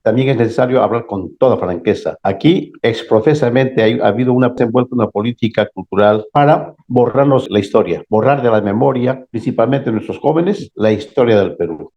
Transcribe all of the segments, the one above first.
también es necesario hablar con toda franqueza. Aquí, exprofesamente, ha habido envuelta una política cultural para borrarnos la historia, borrar de la memoria, principalmente nuestros jóvenes, la historia del Perú.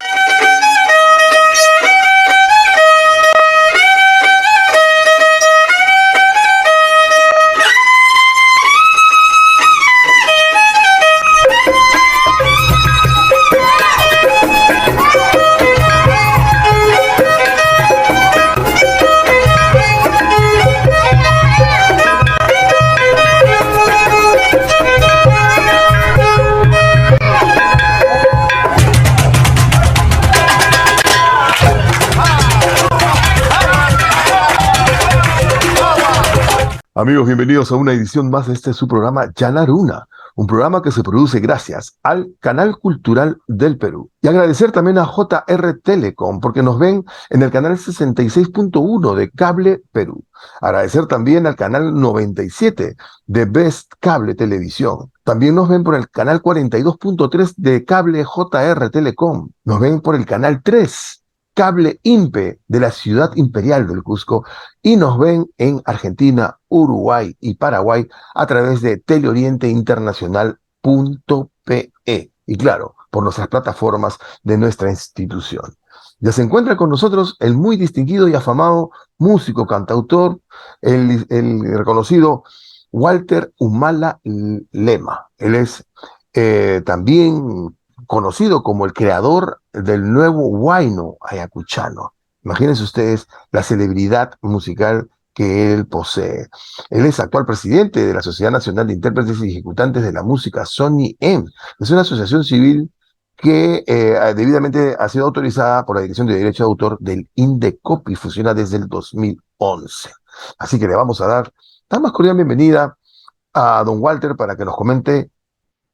Amigos, bienvenidos a una edición más de este su programa Llanaruna, un programa que se produce gracias al Canal Cultural del Perú. Y agradecer también a JR Telecom, porque nos ven en el canal 66.1 de Cable Perú. Agradecer también al canal 97 de Best Cable Televisión. También nos ven por el canal 42.3 de Cable JR Telecom. Nos ven por el canal 3 Cable INPE de la Ciudad Imperial del Cusco, y nos ven en Argentina, Uruguay y Paraguay a través de teleorienteinternacional.pe y claro, por nuestras plataformas de nuestra institución. Ya se encuentra con nosotros el muy distinguido y afamado músico, cantautor, el reconocido Walter Humala Lema. Él es también conocido como el creador del nuevo huayno ayacuchano. Imagínense ustedes la celebridad musical que él posee. Él es actual presidente de la Sociedad Nacional de Intérpretes y Ejecutantes de la Música, SONY-M. Es una asociación civil que debidamente ha sido autorizada por la Dirección de Derecho de Autor del INDECOPI, funciona desde el 2011. Así que le vamos a dar la más cordial bienvenida a don Walter para que nos comente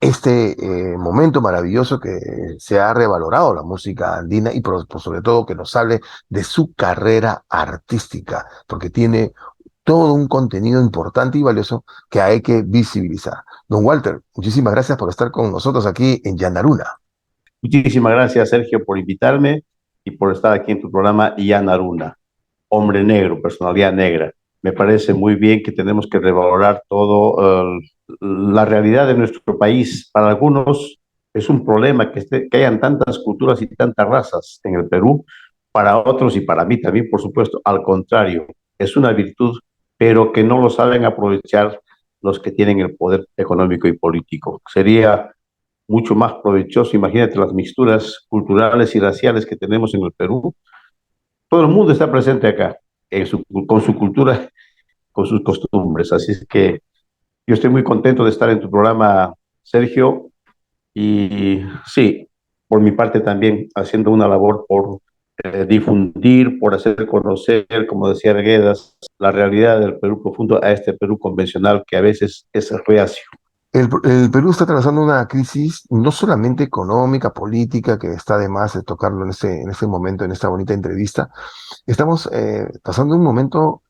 este momento maravilloso que se ha revalorado la música andina y sobre todo que nos hable de su carrera artística, porque tiene todo un contenido importante y valioso que hay que visibilizar. Don Walter, muchísimas gracias por estar con nosotros aquí en Llanaruna. Muchísimas gracias, Sergio, por invitarme y por estar aquí en tu programa Llanaruna. Hombre negro, personalidad negra. Me parece muy bien que tenemos que revalorar todo la realidad de nuestro país. Para algunos es un problema que hayan tantas culturas y tantas razas en el Perú. Para otros y para mí también, por supuesto, al contrario, es una virtud, pero que no lo saben aprovechar los que tienen el poder económico y político. Sería mucho más provechoso, imagínate las mixturas culturales y raciales que tenemos en el Perú. Todo el mundo está presente acá, con su cultura, con sus costumbres. Así es que yo estoy muy contento de estar en tu programa, Sergio, y sí, por mi parte también haciendo una labor por difundir, por hacer conocer, como decía Arguedas, la realidad del Perú profundo a este Perú convencional que a veces es reacio. El Perú está atravesando una crisis no solamente económica, política, que está de más de tocarlo en ese momento, en esta bonita entrevista. Estamos pasando un momento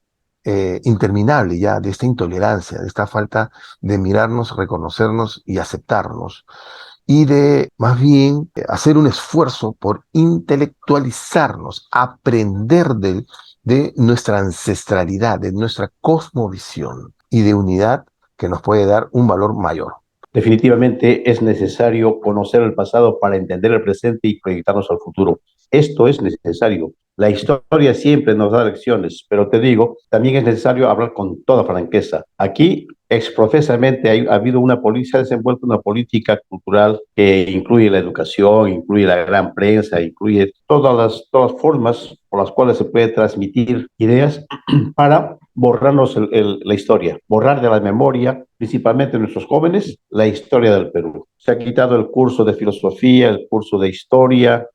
interminable ya de esta intolerancia, de esta falta de mirarnos, reconocernos y aceptarnos, y de más bien hacer un esfuerzo por intelectualizarnos, aprender de nuestra ancestralidad, de nuestra cosmovisión y de unidad que nos puede dar un valor mayor. Definitivamente es necesario conocer el pasado para entender el presente y proyectarnos al futuro. Esto es necesario. La historia siempre nos da lecciones, pero te digo, también es necesario hablar con toda franqueza. Aquí, exprofesamente, ha habido se ha desenvuelto una política cultural que incluye la educación, incluye la gran prensa, incluye todas las formas por las cuales se puede transmitir ideas para borrarnos la historia, borrar de la memoria, principalmente nuestros jóvenes, la historia del Perú. Se ha quitado el curso de filosofía, el curso de historia.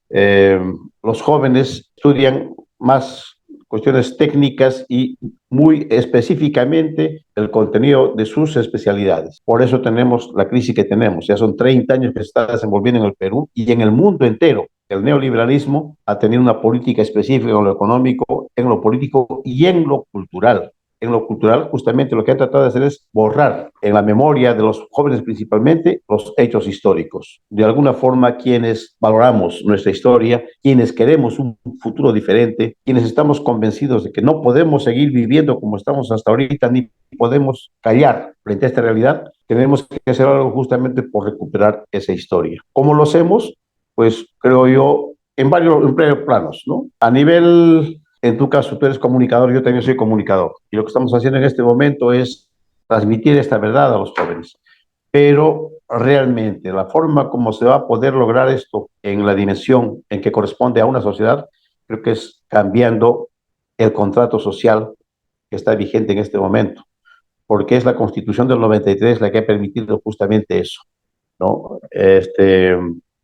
Los jóvenes estudian más cuestiones técnicas y muy específicamente el contenido de sus especialidades. Por eso tenemos la crisis que tenemos. Ya son 30 años que se está desenvolviendo en el Perú y en el mundo entero. El neoliberalismo ha tenido una política específica en lo económico, en lo político y en lo cultural. en lo cultural, justamente lo que han tratado de hacer es borrar en la memoria de los jóvenes principalmente los hechos históricos. De alguna forma, quienes valoramos nuestra historia, quienes queremos un futuro diferente, quienes estamos convencidos de que no podemos seguir viviendo como estamos hasta ahorita, ni podemos callar frente a esta realidad, tenemos que hacer algo justamente por recuperar esa historia. ¿Cómo lo hacemos? Pues creo yo en varios planos, ¿no? A nivel, en tu caso, tú eres comunicador, yo también soy comunicador. Y lo que estamos haciendo en este momento es transmitir esta verdad a los jóvenes. Pero realmente la forma como se va a poder lograr esto en la dimensión en que corresponde a una sociedad, creo que es cambiando el contrato social que está vigente en este momento, porque es la Constitución del 93 la que ha permitido justamente eso, ¿no?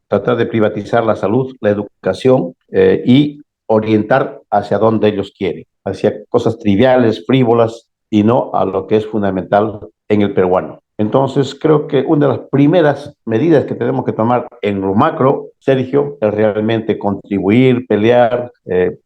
Tratar de privatizar la salud, la educación y orientar hacia donde ellos quieren, hacia cosas triviales, frívolas y no a lo que es fundamental en el peruano. Entonces, creo que una de las primeras medidas que tenemos que tomar en lo macro, Sergio, es realmente contribuir, pelear,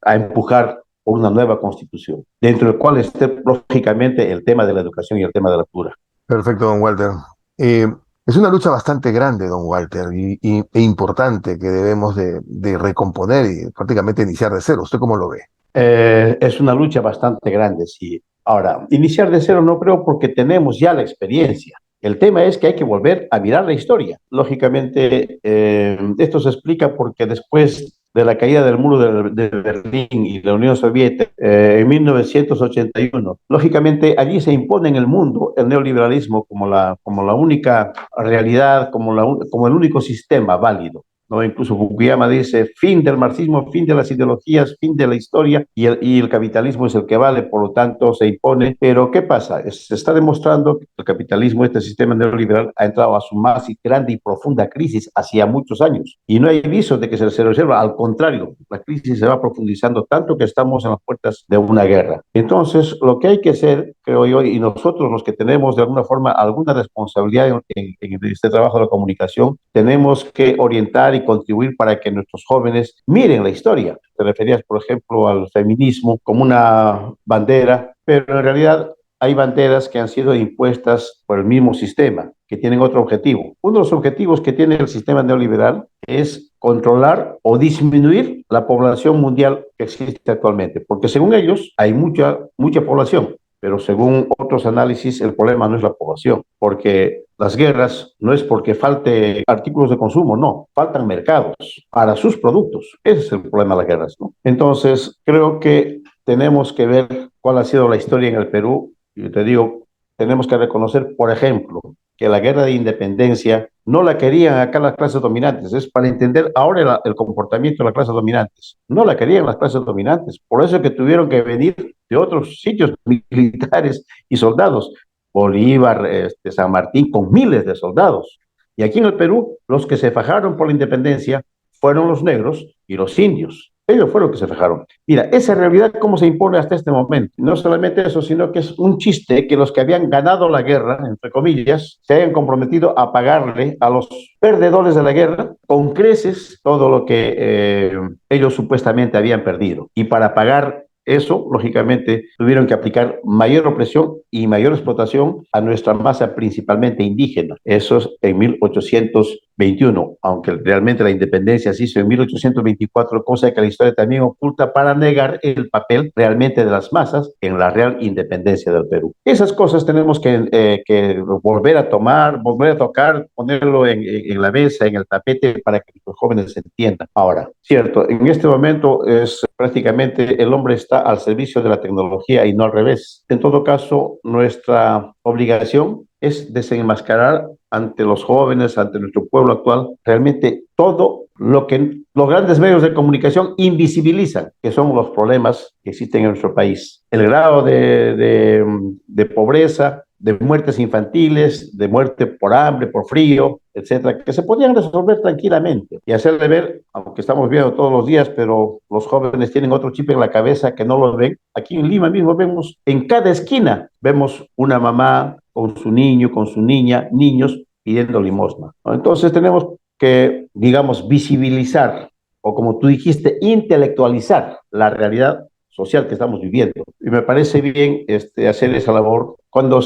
a empujar por una nueva constitución, dentro del cual esté lógicamente el tema de la educación y el tema de la cultura. Perfecto, don Walter. Eh, es una lucha bastante grande, don Walter, e importante que debemos de recomponer y prácticamente iniciar de cero. ¿Usted cómo lo ve? Es una lucha bastante grande, sí. Ahora, iniciar de cero no creo porque tenemos ya la experiencia. El tema es que hay que volver a mirar la historia. Lógicamente, esto se explica porque después de la caída del muro de Berlín y la Unión Soviética en 1981, lógicamente allí se impone en el mundo el neoliberalismo como la única realidad, como el único sistema válido. ¿No? Incluso Fukuyama dice, fin del marxismo, fin de las ideologías, fin de la historia, y el capitalismo es el que vale, por lo tanto se impone. Pero ¿qué pasa? Se está demostrando que el capitalismo, este sistema neoliberal, ha entrado a su más grande y profunda crisis hacía muchos años. Y no hay visos de que se resuelva, al contrario, la crisis se va profundizando tanto que estamos en las puertas de una guerra. Entonces, lo que hay que hacer, creo yo, y nosotros los que tenemos de alguna forma alguna responsabilidad en este trabajo de la comunicación, tenemos que orientar y contribuir para que nuestros jóvenes miren la historia. Te referías, por ejemplo, al feminismo como una bandera, pero en realidad hay banderas que han sido impuestas por el mismo sistema, que tienen otro objetivo. Uno de los objetivos que tiene el sistema neoliberal es controlar o disminuir la población mundial que existe actualmente, porque según ellos hay mucha población, pero según otros análisis el problema no es la población, porque las guerras no es porque falte artículos de consumo, no, faltan mercados para sus productos. Ese es el problema de las guerras, ¿no? Entonces, creo que tenemos que ver cuál ha sido la historia en el Perú. Yo te digo, tenemos que reconocer, por ejemplo, que la guerra de independencia no la querían acá las clases dominantes. Es para entender ahora el comportamiento de las clases dominantes. No la querían las clases dominantes. Por eso es que tuvieron que venir de otros sitios militares y soldados. Bolívar, San Martín, con miles de soldados. Y aquí en el Perú, los que se fajaron por la independencia fueron los negros y los indios. Ellos fueron los que se fajaron. Mira, esa realidad cómo se impone hasta este momento. No solamente eso, sino que es un chiste que los que habían ganado la guerra, entre comillas, se hayan comprometido a pagarle a los perdedores de la guerra con creces todo lo que ellos supuestamente habían perdido. Y para pagar eso, lógicamente, tuvieron que aplicar mayor opresión y mayor explotación a nuestra masa principalmente indígena. Eso es en 1821, aunque realmente la independencia se hizo en 1824, cosa que la historia también oculta para negar el papel realmente de las masas en la real independencia del Perú. Esas cosas tenemos que volver a tomar, volver a tocar, ponerlo en la mesa, en el tapete, para que los jóvenes entiendan. Ahora, cierto, en este momento es prácticamente el hombre está al servicio de la tecnología y no al revés. En todo caso, nuestra obligación es desenmascarar ante los jóvenes, ante nuestro pueblo actual, realmente todo lo que los grandes medios de comunicación invisibilizan, que son los problemas que existen en nuestro país. El grado de pobreza, de muertes infantiles, de muerte por hambre, por frío, etcétera, que se podían resolver tranquilamente y hacerle ver, aunque estamos viendo todos los días, pero los jóvenes tienen otro chip en la cabeza que no lo ven. Aquí en Lima mismo vemos, en cada esquina, vemos una mamá con su niño, con su niña, niños pidiendo limosna, ¿no? Entonces tenemos que, digamos, visibilizar, o como tú dijiste, intelectualizar la realidad social que estamos viviendo. Y me parece bien hacer esa labor. Cuando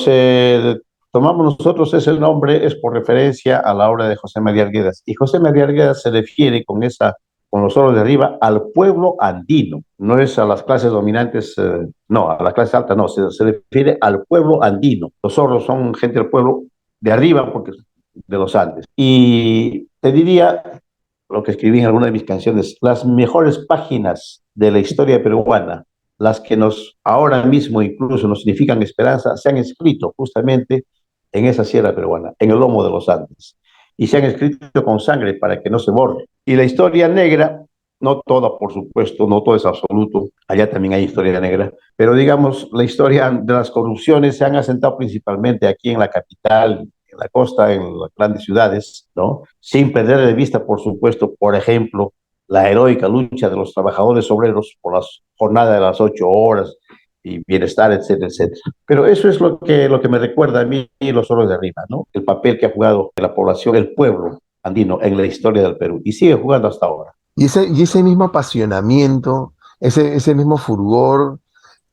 tomamos nosotros ese nombre es por referencia a la obra de José María Arguedas. Y José María Arguedas se refiere con los oros de arriba, al pueblo andino. No es a las clases dominantes, no, a la clase alta no, se refiere al pueblo andino. Los zorros son gente del pueblo de arriba, porque de los Andes. Y te diría lo que escribí en alguna de mis canciones, las mejores páginas de la historia peruana, las que ahora mismo incluso nos significan esperanza, se han escrito justamente en esa sierra peruana, en el lomo de los Andes. Y se han escrito con sangre para que no se borre. Y la historia negra, no toda, por supuesto, no todo es absoluto, allá también hay historia negra, pero digamos, la historia de las corrupciones se han asentado principalmente aquí en la capital, en la costa, en las grandes ciudades, ¿no? Sin perder de vista, por supuesto, por ejemplo, la heroica lucha de los trabajadores obreros por las jornadas de las 8 horas y bienestar, etcétera, etcétera. Pero eso es lo que me recuerda a mí los oros de arriba, ¿no? El papel que ha jugado la población, el pueblo andino en la historia del Perú y sigue jugando hasta ahora. Y ese mismo apasionamiento, ese mismo fulgor,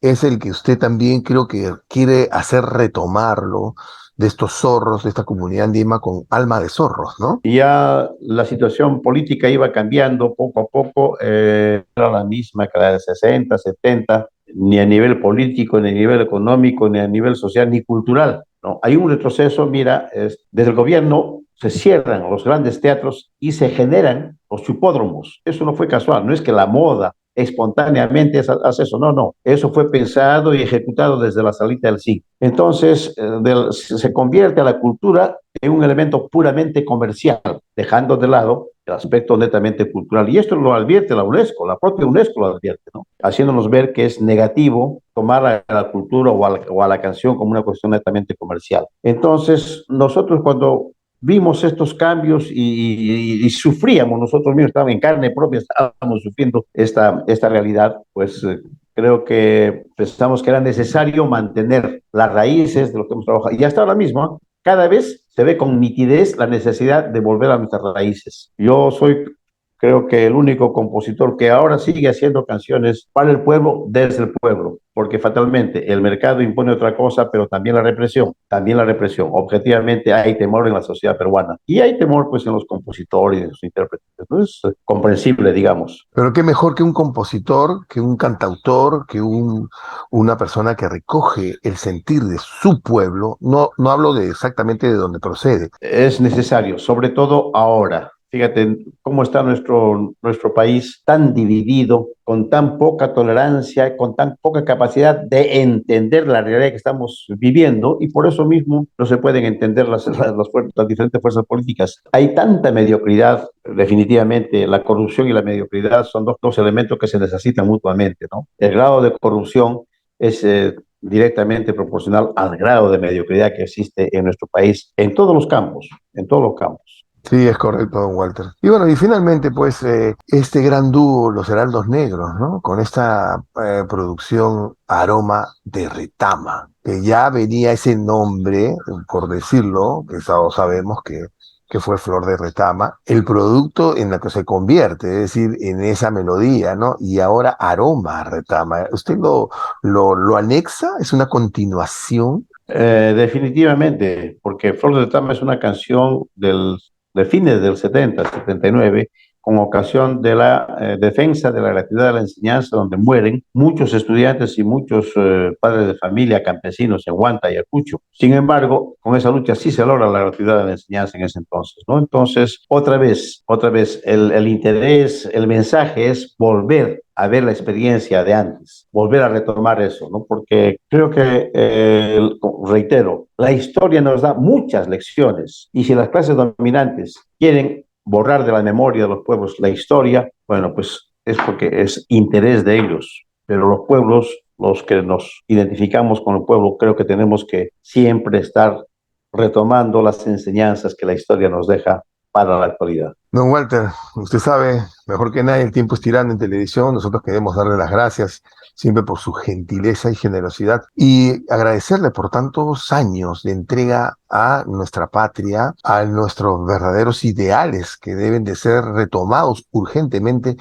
es el que usted también creo que quiere hacer retomarlo de estos zorros, de esta comunidad andina con alma de zorros, ¿no? Y ya la situación política iba cambiando poco a poco, era la misma que la de 60, 70, ni a nivel político, ni a nivel económico, ni a nivel social, ni cultural, ¿no? Hay un retroceso, mira, desde el gobierno se cierran los grandes teatros y se generan los chupódromos. Eso no fue casual, no es que la moda espontáneamente hace eso, no, no, eso fue pensado y ejecutado desde la salida del siglo. Entonces, se convierte a la cultura en un elemento puramente comercial, dejando de lado el aspecto netamente cultural. Y esto lo advierte la UNESCO, la propia UNESCO lo advierte, ¿no? Haciéndonos ver que es negativo tomar a la cultura o a la canción como una cuestión netamente comercial. Entonces, nosotros cuando vimos estos cambios y sufríamos nosotros mismos, estábamos en carne propia, estábamos sufriendo esta realidad, pues creo que pensamos que era necesario mantener las raíces de lo que hemos trabajado. Y hasta ahora mismo, cada vez se ve con nitidez la necesidad de volver a nuestras raíces. Yo soy, creo que el único compositor que ahora sigue haciendo canciones para el pueblo, desde el pueblo, porque fatalmente el mercado impone otra cosa, pero también la represión. Objetivamente hay temor en la sociedad peruana y hay temor pues en los compositores y en los intérpretes. No es comprensible, digamos. Pero qué mejor que un compositor, que un cantautor, que una persona que recoge el sentir de su pueblo. No, no hablo de exactamente de donde procede. Es necesario, sobre todo ahora. Fíjate cómo está nuestro país tan dividido, con tan poca tolerancia, con tan poca capacidad de entender la realidad que estamos viviendo, y por eso mismo no se pueden entender las diferentes fuerzas políticas. Hay tanta mediocridad, definitivamente, la corrupción y la mediocridad son dos elementos que se necesitan mutuamente, ¿no? El grado de corrupción es directamente proporcional al grado de mediocridad que existe en nuestro país, en todos los campos, en todos los campos. Sí, es correcto, don Walter. Y bueno, y finalmente, pues, este gran dúo, Los Heraldos Negros, ¿no? Con esta producción Aroma de Retama, que ya venía ese nombre, por decirlo, que todos sabemos que fue Flor de Retama, el producto en el que se convierte, es decir, en esa melodía, ¿no? Y ahora Aroma a Retama. ¿Usted lo anexa? ¿Es una continuación? Definitivamente, porque Flor de Tama es una canción de fines del 70, 79, con ocasión de la defensa de la gratuidad de la enseñanza, donde mueren muchos estudiantes y muchos padres de familia campesinos en Huanta y Ayacucho. Sin embargo, con esa lucha sí se logra la gratuidad de la enseñanza en ese entonces, ¿no? Entonces, otra vez, el interés, el mensaje es volver a ver la experiencia de antes, volver a retomar eso, ¿no? Porque creo que, reitero, la historia nos da muchas lecciones y si las clases dominantes quieren borrar de la memoria de los pueblos la historia, bueno, pues es porque es interés de ellos, pero los pueblos, los que nos identificamos con el pueblo, creo que tenemos que siempre estar retomando las enseñanzas que la historia nos deja para la actualidad. Don Walter, usted sabe mejor que nadie, el tiempo es tirano en televisión. Nosotros queremos darle las gracias siempre por su gentileza y generosidad y agradecerle por tantos años de entrega a nuestra patria, a nuestros verdaderos ideales que deben de ser retomados urgentemente.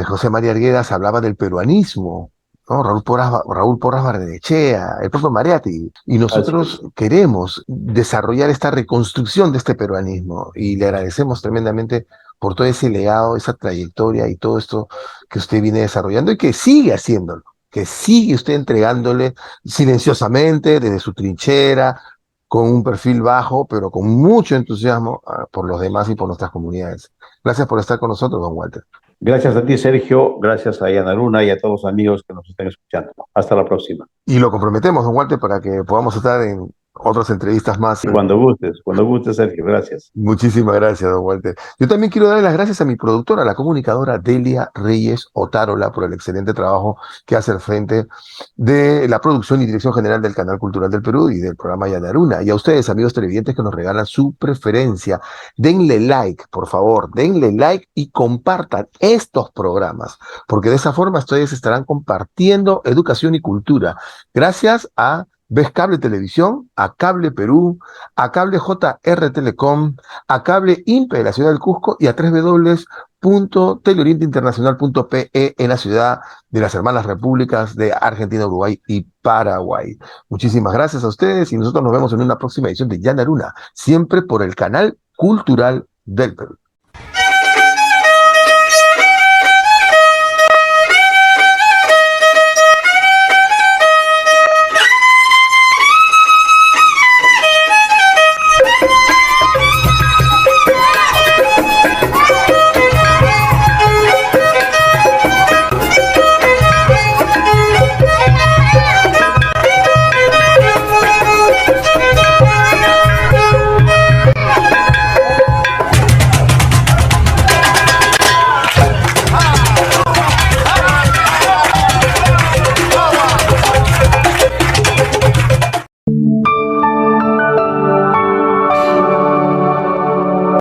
José María Arguedas hablaba del peruanismo ¿no? Raúl Porras Barrenechea, el propio Mariatti. Y Así nosotros es. queremos desarrollar esta reconstrucción de este peruanismo y le agradecemos tremendamente por todo ese legado, esa trayectoria y todo esto que usted viene desarrollando y que sigue haciéndolo, que sigue usted entregándole silenciosamente desde su trinchera, con un perfil bajo, pero con mucho entusiasmo por los demás y por nuestras comunidades. Gracias por estar con nosotros, don Walter. Gracias a ti, Sergio. Gracias a Yana Luna y a todos los amigos que nos están escuchando. Hasta la próxima. Y lo comprometemos, don Walter, para que podamos estar en otras entrevistas más. Cuando gustes, Sergio. Gracias. Muchísimas gracias, don Walter. Yo también quiero darle las gracias a mi productora, la comunicadora Delia Reyes Otárola, por el excelente trabajo que hace al frente de la producción y dirección general del Canal Cultural del Perú y del programa Yanaruna. Y a ustedes, amigos televidentes, que nos regalan su preferencia. Denle like, por favor, denle like y compartan estos programas, porque de esa forma ustedes estarán compartiendo educación y cultura. Gracias a Ves Cable Televisión, a Cable Perú, a Cable JR Telecom, a Cable INPE de la ciudad del Cusco y a www.teleorienteinternacional.pe en la ciudad de las hermanas repúblicas de Argentina, Uruguay y Paraguay. Muchísimas gracias a ustedes y nosotros nos vemos en una próxima edición de Yanaruna, siempre por el canal cultural del Perú.